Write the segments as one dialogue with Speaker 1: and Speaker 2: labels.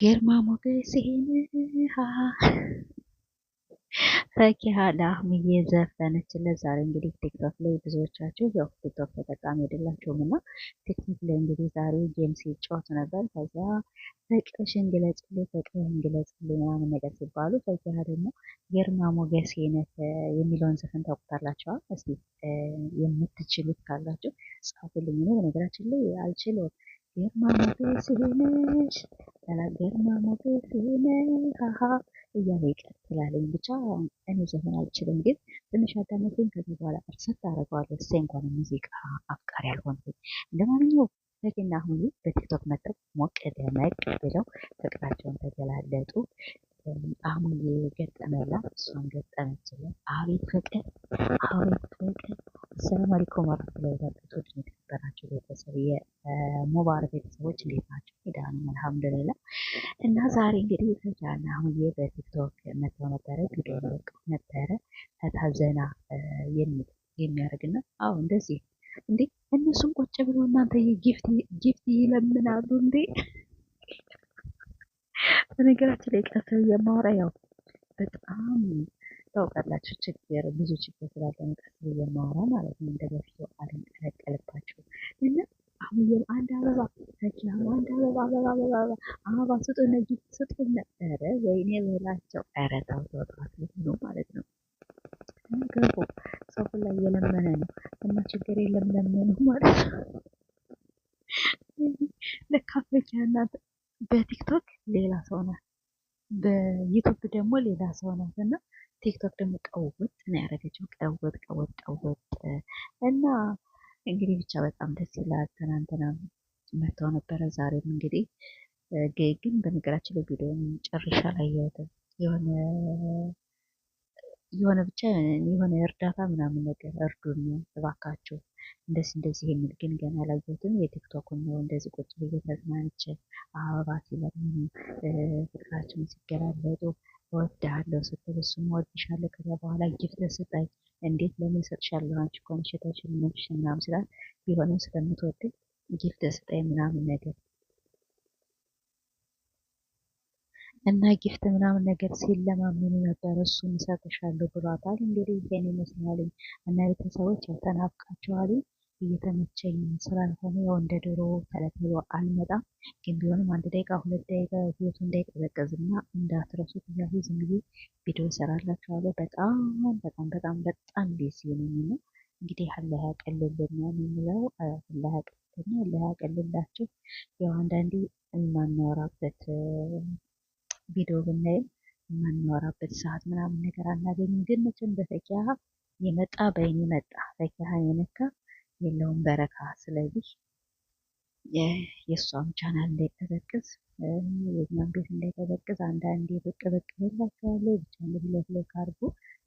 Speaker 1: ግርማ ሞገሴን ፈኪሀ ለአህሙዬ ዘፈነችለት። ዛሬ እንግዲህ ቲክቶክ ላይ ብዙዎቻችሁ ያው ቲክቶክ ተጠቃሚ አይደላችሁም እና ቲክቶክ ላይ እንግዲህ ዛሬ ጌም ሲጫወቱ ነበር። ከዚያ ፍቅርሽን ግለጽልኝ፣ ፍቅርህን ግለጽልኝ ምናምን ነገር ሲባሉ ፈኪሀ ደግሞ ግርማ ሞገሴን የሚለውን ዘፈን ታውቁታላችኋል? እስቲ የምትችሉት ካላችሁ ጻፉልኝ። እኔ በነገራችን ላይ አልችለውም። ግርማ ሞገሴነሽ ግርማ ሞገሴነሽ ሀሀ እያለ ይቀጥላለኝ። ብቻ እኔ ዘፈን አልችልም፣ ግን ትንሽ አዳመጥኩኝ። ከዚህ በኋላ እርሰት አደርገዋለሁ። እሰይ እንኳን ሙዚቃ አፍቃሪ አልሆንኩኝ። ለማንኛውም ፈኪና አህሙዬ በቲክቶክ መጥተው ሞቅ ደመቅ ብለው ፍቅራቸውን ተገላለጡ። አህሙዬ ገጠመላት፣ እሷም ገጠመችለት። አቤት ፍቅር፣ አቤት ፍቅር። አሰላሙ አለይኩም ወራህመቱላሂ ወበረካቱህ። የተከበራችሁ ቤተሰብ የሙባረክ ቤተሰቦች እንዴት ናቸው? ሄዳን አልሐምዱሊላህ። እና ዛሬ እንግዲህ ፈኪሀና አህሙዬ በቲክቶክ መጥተው ነበረ፣ ቪዲዮ ለቀው ነበረ። ፈታዘና የሚያደርግና አዎ እንደዚህ እንዴ እነሱም ቁጭ ብሎ እናንተ ጊፍት ይለምናሉ እንዴ? በነገራችን ላይ ቀስ የማወራ ያው በጣም ታውቃላችሁ ችግር ብዙ ችግር ስላለ ቀስ የማወራ ማለት ነው። እንደ በፊቱ አልንቀለቀልባቸው እና አህሙዬም አንድ አበባ ፈኪሀም አንድ አበባ አበባ ስጡን ጊፍት ስጡን ነበረ። ወይኔ በላቸው። ኧረ ተው ነው ማለት ነው። ገቡ ሰው ሁላ እየለመነ ነው እና ችግር የለም ለመኑ ማለት ነው። ለካ ፈኪሀና በቲክቶክ ሌላ ሰው ናት፣ በዩቱብ ደግሞ ሌላ ሰው ናት እና ቲክቶክ ደግሞ ቀውጥ ነው ያደረገችው። ቀውጥ እና እንግዲህ ብቻ በጣም ደስ ይላል። ትናንትና መጥተው ነበረ። ዛሬም እንግዲህ ግን በነገራችን ላይ ቪዲዮ ጨርሻ ላይ የሆነ ብቻ የሆነ እርዳታ ምናምን ነገር እርዱን እባካችሁ እንደዚህ የሚል ግን ገና አላየሁትም። የቲክቶክን ነው እንደዚህ ቁጭ ብዬ ተዝናንቼ አበባ ሲለምኑ ፍቅራቸውን ሲገላለጡ እወድሃለሁ ስትል እሱም እወድሻለሁ ከዛ በኋላ ጊፍት ስጠኝ፣ እንዴት ለምን እሰጥሻለሁ አንቺ እኮ ነሽ የተሸነፍሽ ምናምን ስላት ቢሆንም ስለምትወደኝ ጊፍት ስጠኝ ምናምን ነገር እና ጊፍት ምናምን ነገር ሲለማመኑ ነበር። እሱን እሰጥሻለሁ ብሏታል። እንግዲህ ይሄን ይመስላል እና ቤተሰቦች ያው ተናፍቃችኋል። እየተመቸኝ ስላልሆነ ያው እንደ ድሮ ተለትሎ አልመጣም፣ ግን ቢሆንም 1 ደቂቃ 2 ደቂቃ ህይወቱ እንዳይቀዘቅዝና እንዳትረሱት እያሉ ዝም ብዬ ቪዲዮ እሰራላችኋለሁ። በጣም ቢዚ ነኝ እና እንግዲህ አላህ ያቀልልን የሚለው አላህ ያቀልልና አላህ ያቀልላችሁ። ያው አንዳንዴ የማናወራበት ቪዲዮ ብናይም የማናወራበት ሰዓት ምናምን ነገር አናገኝም። ግን መቼም በፈኪሀ የመጣ በይኔ መጣ፣ ፈኪሀ የነካ የለውም በረካ። ስለዚህ የእሷም ቻናል እንዳይቀዘቅዝ የኛም ቤት እንዳይቀዘቅዝ አንዳንዴ ብቅ ብላችኋለሁ። ብቻ ሁለት አድርጎ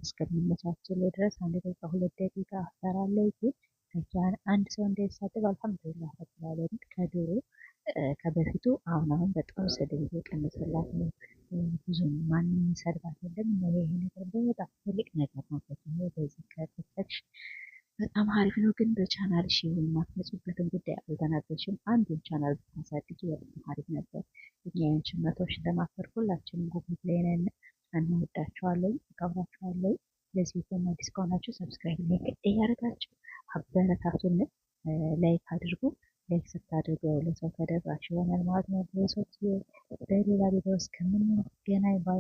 Speaker 1: እስከሚመቻችል ድረስ 1 ደቂቃ 2 ደቂቃ አሰራለሁ። ግን ፈኪሀን አንድ ሰው እንዳይሳደብ አልሐምዱሊላህ ረብል ዓለሚን ከድሮ ከበፊቱ አሁን በጣም ስድብ እየቀነሰላት ነው። ብዙም ማንም የሚሰድባት የለም። ይሄ ነገር በጣም ትልቅ ነገር ነው። ፈኪሀ በዚህ ከቀጠልሽ በጣም አሪፍ ነው። ግን በቻናልሽ የማትመጪበትን ጉዳይ አልተናገርሽም። አንዱን ቻናል ብታሳድጊ በጣም አሪፍ ነበር። እኛ ያንቺን 100 ሺህ ለማክበር ሁላችንም ጉጉት ላይ ነን። እንወዳችኋለን፣ አከብራችኋለን። ለዚህ ደግሞ አዲስ ከሆናችሁ ሰብስክራይብ ላይክ እያደረጋችሁ አበረታቱን። ላይክ አድርጉ። ላይክ ስታደርጉ ለሰው ተደራሽ ይሆናል ማለት ነው። ለሰዎች በሌላ ቪዲዮ እስከምንገናኝ ባይ